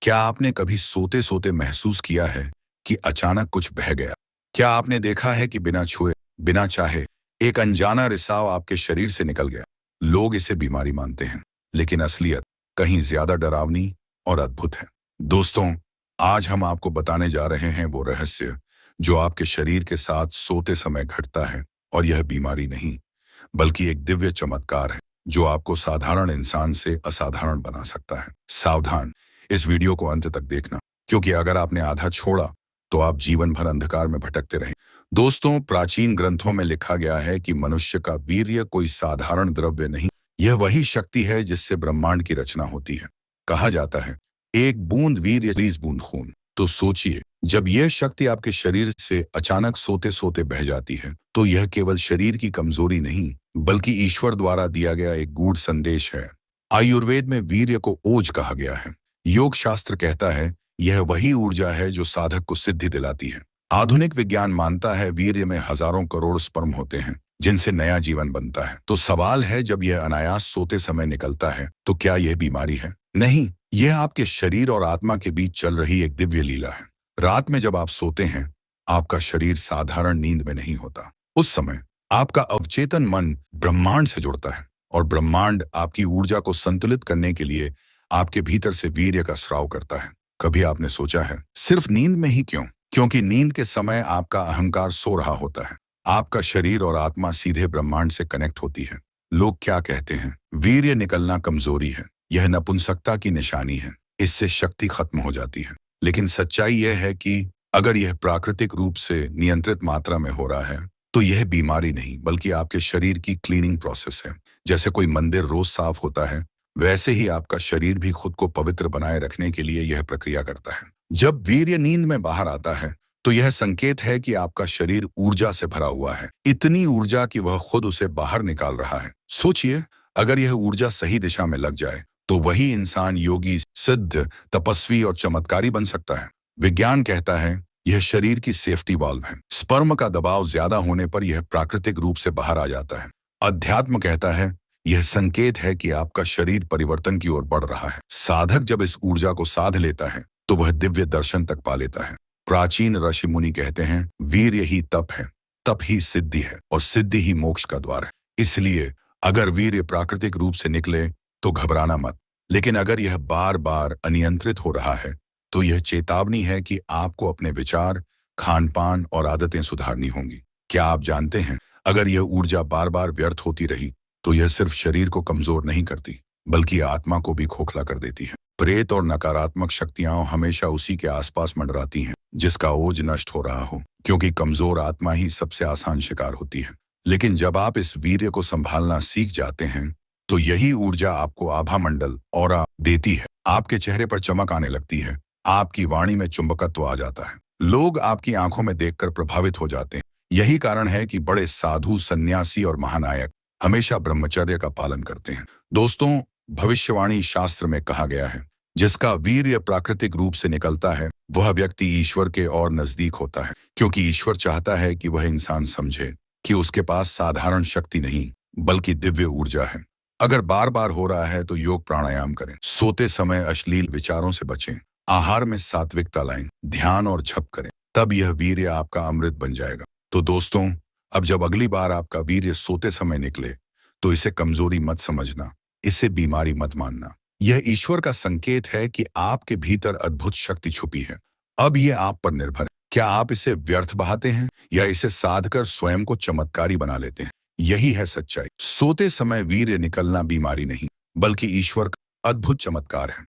क्या आपने कभी सोते सोते महसूस किया है कि अचानक कुछ बह गया? क्या आपने देखा है कि बिना छुए, बिना चाहे एक अनजाना रिसाव आपके शरीर से निकल गया? लोग इसे बीमारी मानते हैं, लेकिन असलियत कहीं ज्यादा डरावनी और अद्भुत है। दोस्तों, आज हम आपको बताने जा रहे हैं वो रहस्य जो आपके शरीर के साथ सोते समय घटता है। और यह बीमारी नहीं, बल्कि एक दिव्य चमत्कार है जो आपको साधारण इंसान से असाधारण बना सकता है। सावधान, इस वीडियो को अंत तक देखना, क्योंकि अगर आपने आधा छोड़ा तो आप जीवन भर अंधकार में भटकते रहें। दोस्तों, प्राचीन ग्रंथों में लिखा गया है कि मनुष्य का वीर्य कोई साधारण द्रव्य नहीं, यह वही शक्ति है जिससे ब्रह्मांड की रचना होती है। कहा जाता है, एक बूंद वीर्य 20 बूंद खून। तो सोचिए, जब यह शक्ति आपके शरीर से अचानक सोते सोते बह जाती है, तो यह केवल शरीर की कमजोरी नहीं, बल्कि ईश्वर द्वारा दिया गया एक गूढ़ संदेश है। आयुर्वेद में वीर्य को ओज कहा गया है। योग शास्त्र कहता है यह वही ऊर्जा है जो साधक को सिद्धि दिलाती है। आधुनिक विज्ञान मानता है वीर्य में हजारों करोड़ स्पर्म होते हैं जिनसे नया जीवन बनता है। तो सवाल है, जब यह अनायास सोते समय निकलता है तो क्या यह बीमारी है? नहीं, यह आपके शरीर और आत्मा के बीच चल रही एक दिव्य लीला है। रात में जब आप सोते हैं, आपका शरीर साधारण नींद में नहीं होता। उस समय आपका अवचेतन मन ब्रह्मांड से जुड़ता है, और ब्रह्मांड आपकी ऊर्जा को संतुलित करने के लिए आपके भीतर से वीर्य का स्राव करता है। कभी आपने सोचा है, सिर्फ नींद में ही क्यों? क्योंकि नींद के समय आपका अहंकार सो रहा होता है। आपका शरीर और आत्मा सीधे ब्रह्मांड से कनेक्ट होती है। लोग क्या कहते हैं? वीर्य निकलना कमजोरी है, यह नपुंसकता की निशानी है, इससे शक्ति खत्म हो जाती है। लेकिन सच्चाई यह है कि अगर यह प्राकृतिक रूप से नियंत्रित मात्रा में हो रहा है, तो यह बीमारी नहीं, बल्कि आपके शरीर की क्लीनिंग प्रोसेस है। जैसे कोई मंदिर रोज साफ होता है, वैसे ही आपका शरीर भी खुद को पवित्र बनाए रखने के लिए यह प्रक्रिया करता है। जब वीर्य नींद में बाहर आता है, तो यह संकेत है कि आपका शरीर ऊर्जा से भरा हुआ है, इतनी ऊर्जा कि वह खुद उसे बाहर निकाल रहा है। सोचिए, अगर यह ऊर्जा सही दिशा में लग जाए, तो वही इंसान योगी, सिद्ध, तपस्वी और चमत्कारी बन सकता है। विज्ञान कहता है यह शरीर की सेफ्टी वाल्व है। स्पर्म का दबाव ज्यादा होने पर यह प्राकृतिक रूप से बाहर आ जाता है। अध्यात्म कहता है यह संकेत है कि आपका शरीर परिवर्तन की ओर बढ़ रहा है। साधक जब इस ऊर्जा को साध लेता है, तो वह दिव्य दर्शन तक पा लेता है। प्राचीन ऋषि मुनि कहते हैं, वीर्य ही तप है, तप ही सिद्धि है, और सिद्धि ही मोक्ष का द्वार है। इसलिए अगर वीर्य प्राकृतिक रूप से निकले तो घबराना मत, लेकिन अगर यह बार बार अनियंत्रित हो रहा है, तो यह चेतावनी है कि आपको अपने विचार, खान पान और आदतें सुधारनी होंगी। क्या आप जानते हैं, अगर यह ऊर्जा बार बार व्यर्थ होती रही, तो यह सिर्फ शरीर को कमजोर नहीं करती, बल्कि आत्मा को भी खोखला कर देती है। प्रेत और नकारात्मक शक्तियां हमेशा उसी के आसपास मंडराती हैं जिसका ओज नष्ट हो रहा हो, क्योंकि कमजोर आत्मा ही सबसे आसान शिकार होती है। लेकिन जब आप इस वीर्य को संभालना सीख जाते हैं, तो यही ऊर्जा आपको आभा मंडल ऑरा देती है। आपके चेहरे पर चमक आने लगती है, आपकी वाणी में चुंबकत्व आ जाता है, लोग आपकी आंखों में देखकर प्रभावित हो जाते हैं। यही कारण है कि बड़े साधु, सन्यासी और महानायक हमेशा ब्रह्मचर्य का पालन करते हैं। दोस्तों, भविष्यवाणी शास्त्र में कहा गया है, जिसका वीर्य प्राकृतिक रूप से निकलता है, वह व्यक्ति ईश्वर के और नजदीक होता है, क्योंकि ईश्वर चाहता है कि वह इंसान समझे कि उसके पास साधारण शक्ति नहीं, बल्कि दिव्य ऊर्जा है। अगर बार बार हो रहा है, तो योग प्राणायाम करें, सोते समय अश्लील विचारों से बचें, आहार में सात्विकता लाएं, ध्यान और जप करें, तब यह वीर्य आपका अमृत बन जाएगा। तो दोस्तों, अब जब अगली बार आपका वीर्य सोते समय निकले, तो इसे कमजोरी मत समझना, इसे बीमारी मत मानना। यह ईश्वर का संकेत है कि आपके भीतर अद्भुत शक्ति छुपी है। अब यह आप पर निर्भर है, क्या आप इसे व्यर्थ बहाते हैं या इसे साधकर स्वयं को चमत्कारी बना लेते हैं? यही है सच्चाई। सोते समय वीर्य निकलना बीमारी नहीं, बल्कि ईश्वर का अद्भुत चमत्कार है।